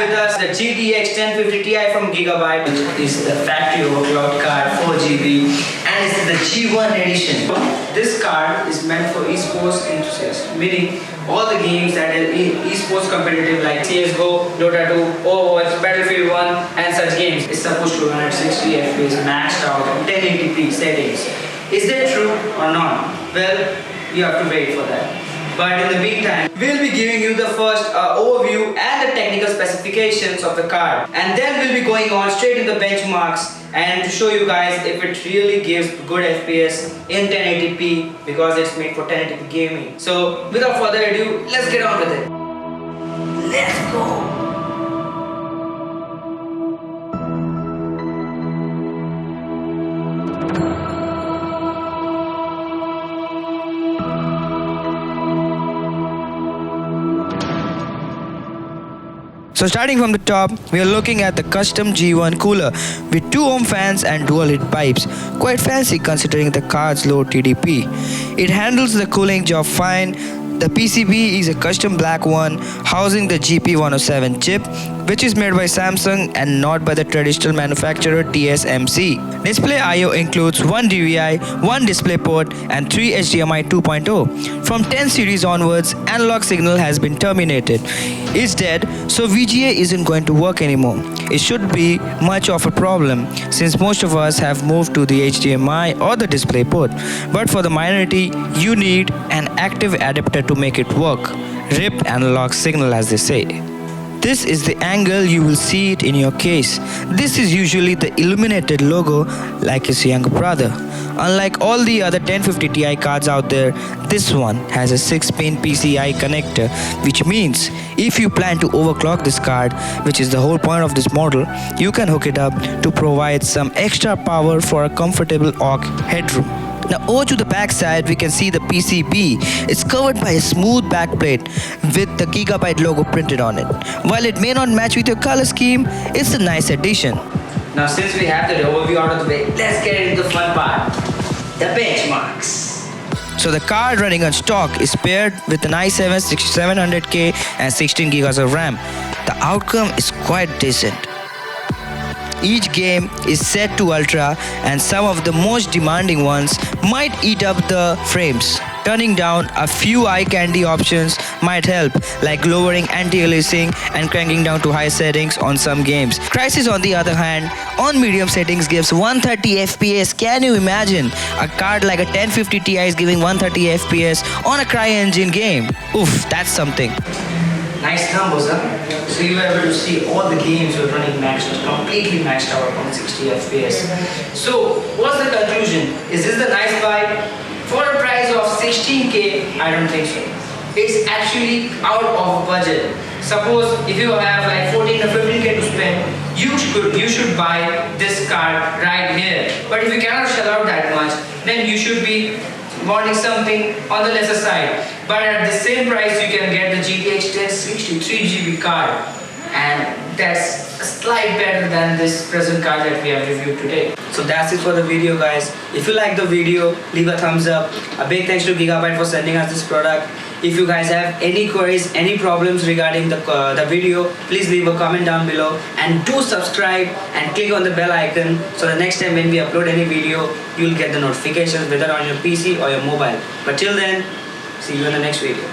with us the GTX 1050 Ti from Gigabyte, which is the factory overclocked card, 4GB, and it's the G1 edition. This card is meant for esports enthusiasts, meaning all the games that are esports competitive like CSGO, Dota 2, Overwatch, Battlefield 1 and such games. It's supposed to run at 60 FPS maxed out on 1080p settings. Is that true or not? Well, you have to wait for that. But in the meantime, we'll be giving you the first overview and the technical specifications of the card. And then we'll be going on straight to the benchmarks and to show you guys if it really gives good FPS in 1080p because it's made for 1080p gaming. So without further ado, let's get on with it. Let's go! So starting from the top, we are looking at the custom G1 cooler with 2 ohm fans and dual heat pipes. Quite fancy considering the card's low TDP. It handles the cooling job fine. The PCB is a custom black one housing the GP107 chip, which is made by Samsung and not by the traditional manufacturer TSMC. Display I/O includes 1 DVI, 1 DisplayPort and 3 HDMI 2.0. From 10 series onwards, analog signal has been terminated. It's dead, so VGA isn't going to work anymore. It should be much of a problem since most of us have moved to the HDMI or the DisplayPort. But for the minority, you need an active adapter to make it work. Ripped analog signal, as they say. This is the angle you will see it in your case. This is usually the illuminated logo like his younger brother. Unlike all the other 1050 Ti cards out there, this one has a 6-pin PCI connector, which means if you plan to overclock this card, which is the whole point of this model, you can hook it up to provide some extra power for a comfortable aux headroom. Now over to the back side, we can see the PCB. It's covered by a smooth backplate with the Gigabyte logo printed on it. While it may not match with your color scheme, it's a nice addition. Now since we have the overview out of the way, let's get into the fun part, the benchmarks. So the card running on stock is paired with an i7 6700K and 16GB of RAM. The outcome is quite decent. Each game is set to ultra and some of the most demanding ones might eat up the frames. Turning down a few eye candy options might help, like lowering anti-aliasing and cranking down to high settings on some games. Crysis, on the other hand, on medium settings gives 130 FPS. Can you imagine? A card like a 1050 Ti is giving 130 FPS on a CryEngine game. Oof, that's something. Nice numbers, huh? So you were able to see all the games were running maxed out, completely maxed out on 60 FPS. So what's the conclusion? Is this the nice buy? For a price of 16K, I don't think so. It's actually out of budget. Suppose if you have like 14 or 15K to spend, you should buy this card right here. But if you cannot shell out that much, then you should be wanting something on the lesser side. But at the same price, you can get the GTX 1060 3GB card, and that's a slight better than this present card that we have reviewed today. So that's it for the video, guys. If you like the video, leave a thumbs up. A big thanks to Gigabyte for sending us this product. If you guys have any queries, any problems regarding the video, please leave a comment down below and do subscribe and click on the bell icon so the next time when we upload any video, you'll get the notifications whether on your PC or your mobile. But till then, see you in the next video.